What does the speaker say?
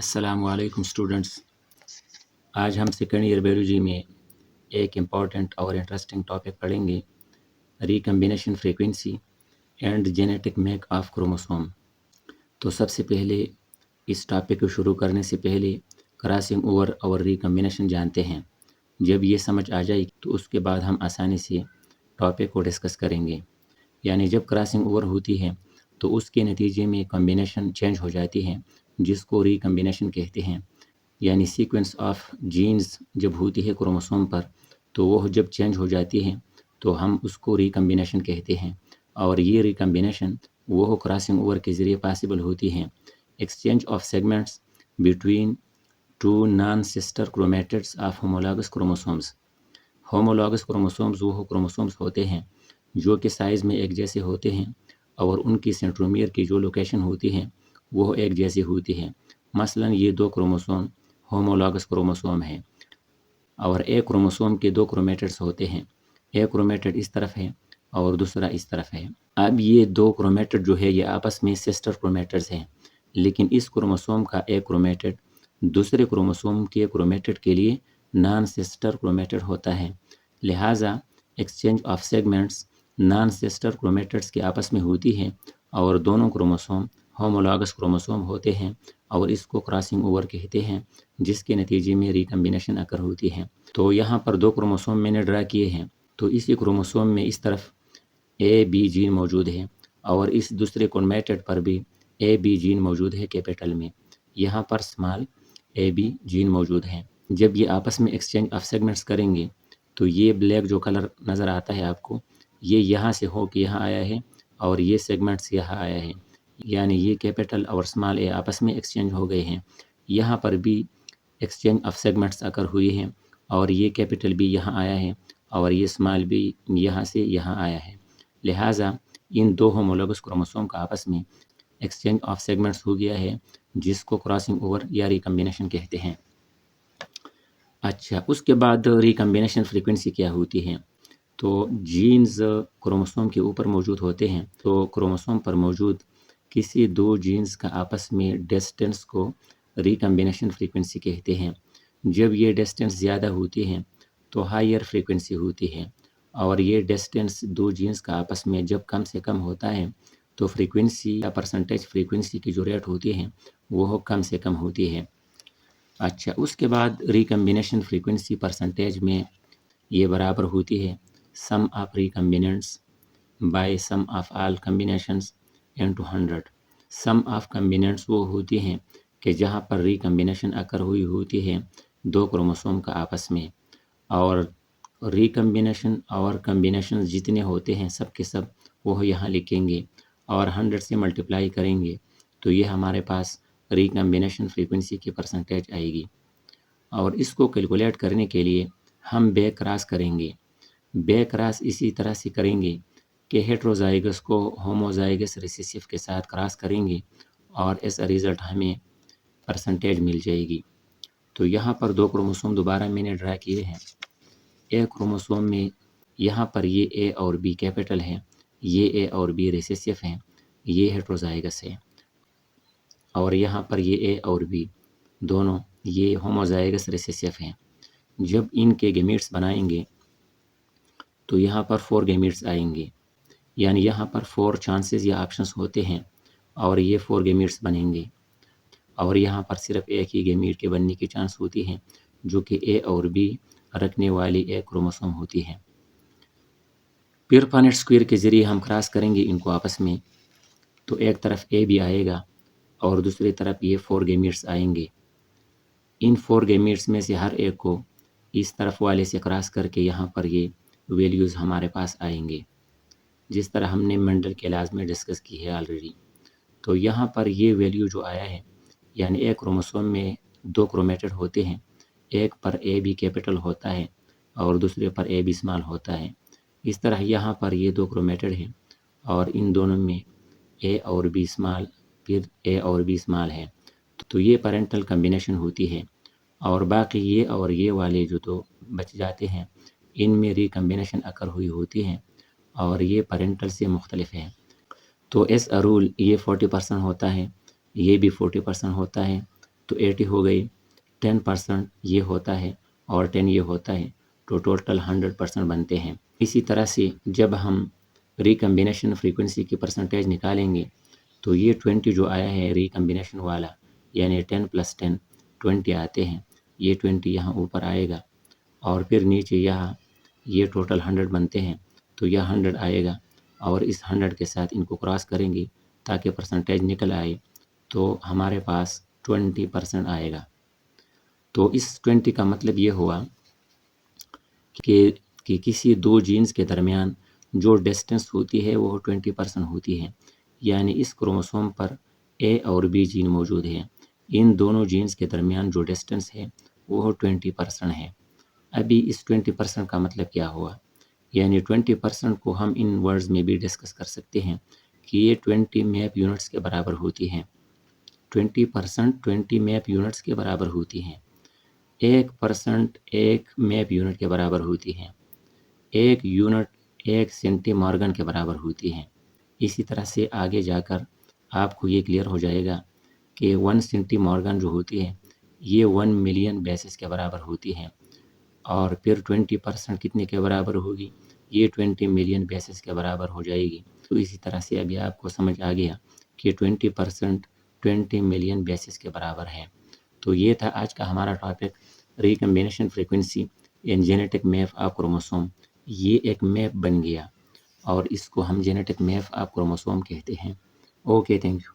السلام علیکم اسٹوڈنٹس، آج ہم سیکنڈ ایئر بیولوجی میں ایک امپورٹنٹ اور انٹرسٹنگ ٹاپک پڑھیں گے، recombination frequency and genetic make of chromosome. تو سب سے پہلے اس ٹاپک کو شروع کرنے سے پہلے کراسنگ اوور اور ریکمبینیشن جانتے ہیں۔ جب یہ سمجھ آ جائے تو اس کے بعد ہم آسانی سے ٹاپک کو ڈسکس کریں گے۔ یعنی جب کراسنگ اوور ہوتی ہے تو اس کے نتیجے میں کمبینیشن چینج ہو جاتی ہے، جس کو ریکمبینیشن کہتے ہیں۔ یعنی سیکوینس آف جینز جب ہوتی ہے کروموسوم پر تو وہ جب چینج ہو جاتی ہے تو ہم اس کو ریکمبینیشن کہتے ہیں، اور یہ ریکمبینیشن وہ کراسنگ اوور کے ذریعے پاسبل ہوتی ہیں۔ Exchange of segments between two non sister chromatids of homologous chromosomes. Homologous chromosomes وہ کروموسومز ہوتے ہیں جو کہ سائز میں ایک جیسے ہوتے ہیں اور ان کی سینٹرومیئر کی جو لوکیشن ہوتی ہے وہ ایک جیسی ہوتی ہے۔ مثلا یہ دو کروموسوم ہومولوگس کروموسوم ہیں، اور ایک کروموسوم کے دو کرومیٹڈس ہوتے ہیں، ایک کرومیٹڈ اس طرف ہے اور دوسرا اس طرف ہے۔ اب یہ دو کرومیٹڈ جو ہے یہ آپس میں سسٹر کرومیٹڈس ہیں، لیکن اس کروموسوم کا ایک کرومیٹڈ دوسرے کروموسوم کے کرومیٹڈ کے لیے نان سسٹر کرومیٹڈ ہوتا ہے، لہٰذا exchange of segments non sister chromatids کے آپس میں ہوتی ہے اور دونوں کروموسوم ہومولوگس کروموسوم ہوتے ہیں، اور اس کو کراسنگ اوور کہتے ہیں، جس کے نتیجے میں ریکمبینیشن اکر ہوتی ہے۔ تو یہاں پر دو کروموسوم میں نے ڈرا کیے ہیں، تو اسی کروموسوم میں اس طرف اے بی جین موجود ہے اور اس دوسرے کرومیٹڈ پر بھی اے بی جین موجود ہے کیپٹل میں، یہاں پر اسمال اے بی جین موجود ہے۔ جب یہ آپس میں ایکسچینج آف سیگمنٹس کریں گے تو یہ بلیک جو کلر نظر آتا ہے آپ کو، یہ یہاں سے ہو کے یہاں آیا ہے اور یہ سیگمنٹس یہاں آیا ہے، یعنی یہ کیپٹل اور اسمال اے آپس میں ایکسچینج ہو گئے ہیں۔ یہاں پر بھی ایکسچینج آف سیگمنٹس اکر ہوئی ہیں اور یہ کیپٹل بھی یہاں آیا ہے اور یہ اسمال بھی یہاں سے یہاں آیا ہے، لہٰذا ان دو ہومولوگس کروموسوم کا آپس میں ایکسچینج آف سیگمنٹس ہو گیا ہے، جس کو کراسنگ اوور یا ریکمبینیشن کہتے ہیں۔ اچھا، اس کے بعد ریکمبینیشن فریکوینسی کیا ہوتی ہے؟ تو جینز کروموسوم کے اوپر موجود ہوتے ہیں، تو کروموسوم پر موجود کسی دو جینز کا آپس میں ڈسٹینس کو ریکمبینیشن فریکوینسی کہتے ہیں۔ جب یہ ڈسٹینس زیادہ ہوتی ہے تو ہائر فریکوینسی ہوتی ہے، اور یہ ڈسٹینس دو جینز کا آپس میں جب کم سے کم ہوتا ہے تو فریکوینسی یا پرسنٹیج فریکوینسی کی جو ریٹ ہوتی ہے وہ کم سے کم ہوتی ہے۔ اچھا، اس کے بعد ریکمبینیشن فریکوینسی پرسنٹیج میں یہ برابر ہوتی ہے sum of recombinants by sum of all combinations into 100۔ Sum of combinants وہ ہوتی ہیں کہ جہاں پر ریکمبینیشن اکر ہوئی ہوتی ہے دو کروموسوم کا آپس میں، اور ریکمبینیشن اور کمبینیشن جتنے ہوتے ہیں سب کے سب وہ یہاں لکھیں گے اور 100 سے ملٹیپلائی کریں گے تو یہ ہمارے پاس ریکمبینیشن فریکوینسی کی پرسنٹیج آئے گی۔ اور اس کو کیلکولیٹ کرنے کے لیے ہم بیک کراس کریں گے۔ بیک کراس اسی طرح سے کریں گے کہ ہیٹروزائگس کو ہوموزائگس ریسیسیو کے ساتھ کراس کریں گے اور ایز اے ریزلٹ ہمیں پرسنٹیج مل جائے گی۔ تو یہاں پر دو کروموسوم دوبارہ میں نے ڈرا کیے ہیں۔ ایک کروموسوم میں یہاں پر یہ اے اور بی کیپٹل ہے، یہ اے اور بی ریسیسیو ہیں، یہ ہیٹروزائگس ہے، اور یہاں پر یہ اے اور بی دونوں یہ ہوموزائگس ریسیسیو ہیں۔ جب ان کے گیمیٹس بنائیں گے تو یہاں پر 4 گیمیٹس آئیں گے، یعنی یہاں پر 4 چانسز یا آپشنس ہوتے ہیں اور یہ 4 گیمیٹس بنیں گے، اور یہاں پر صرف ایک ہی گیمیٹ کے بننے کی چانس ہوتی ہے جو کہ اے اور بی رکھنے والی ایک کروموسوم ہوتی ہے۔ پھر پانٹ اسکوئر کے ذریعے ہم کراس کریں گے ان کو آپس میں، تو ایک طرف اے بی آئے گا اور دوسری طرف یہ 4 گیمیٹس آئیں گے۔ ان 4 گیمیٹس میں سے ہر ایک کو اس طرف والے سے کراس کر کے یہاں پر یہ ویلیوز ہمارے پاس آئیں گے، جس طرح ہم نے مینڈل کے علاج میں ڈسکس کی ہے آلریڈی۔ تو یہاں پر یہ ویلیو جو آیا ہے، یعنی ایک کروموسوم میں 2 کرومیٹڈ ہوتے ہیں، ایک پر اے بی کیپٹل ہوتا ہے اور دوسرے پر اے بی اسمال ہوتا ہے۔ اس طرح یہاں پر یہ 2 کرومیٹڈ ہیں اور ان دونوں میں اے اور بی اسمال پھر اے اور بی اسمال ہے، تو یہ پیرنٹل کمبینیشن ہوتی ہے، اور باقی یہ اور یہ والے جو 2 بچ جاتے ہیں ان میں ریکمبینیشن اکر ہوئی ہوتی ہے اور یہ پیرنٹل سے مختلف ہے۔ تو ایز اے رول یہ 40% ہوتا ہے، یہ بھی 40% ہوتا ہے، تو 80 ہو گئی، 10% یہ ہوتا ہے اور 10 یہ ہوتا ہے، تو ٹوٹل 100% بنتے ہیں۔ اسی طرح سے جب ہم ریکمبینیشن فریکوینسی کی پرسنٹیج نکالیں گے تو یہ 20 جو آیا ہے ریکمبینیشن والا، یعنی 10 + 10 20 آتے ہیں، یہ 20 یہاں اوپر آئے گا اور پھر نیچے یہاں یہ ٹوٹل 100 بنتے ہیں، تو یہ 100 آئے گا اور اس 100 کے ساتھ ان کو کراس کریں گے تاکہ پرسنٹیج نکل آئے، تو ہمارے پاس 20% آئے گا۔ تو اس 20 کا مطلب یہ ہوا کہ کسی دو جینز کے درمیان جو ڈسٹنس ہوتی ہے وہ 20% ہوتی ہے، یعنی اس کروموسوم پر اے اور بی جین موجود ہے، ان دونوں جینز کے درمیان جو ڈسٹنس ہے وہ 20% ہے۔ ابھی اس 20% کا مطلب کیا ہوا، یعنی 20% کو ہم ان ورڈز میں بھی ڈسکس کر سکتے ہیں کہ یہ 20 میپ یونٹس کے برابر ہوتی ہیں۔ 20% 20 میپ یونٹس کے برابر ہوتی ہیں۔ 1% 1 میپ یونٹ کے برابر ہوتی ہے۔ 1 یونٹ 1 سینٹی مارگن کے برابر ہوتی ہے۔ اسی طرح سے آگے جا کر آپ کو یہ کلیئر ہو جائے گا کہ 1 سینٹی مارگن جو ہوتی ہے یہ 1 ملین بیسس کے برابر ہوتی ہے، اور پھر 20% کتنے کے برابر ہوگی، یہ 20 ملین بیسس کے برابر ہو جائے گی۔ تو اسی طرح سے ابھی آپ کو سمجھ آ گیا کہ 20% 20 ملین بیسس کے برابر ہے۔ تو یہ تھا آج کا ہمارا topic, recombination frequency in genetic map of chromosome. یہ ایک میپ بن گیا اور اس کو ہم جینیٹک میپ آف کروموسوم کہتے ہیں۔ Okay, thank you.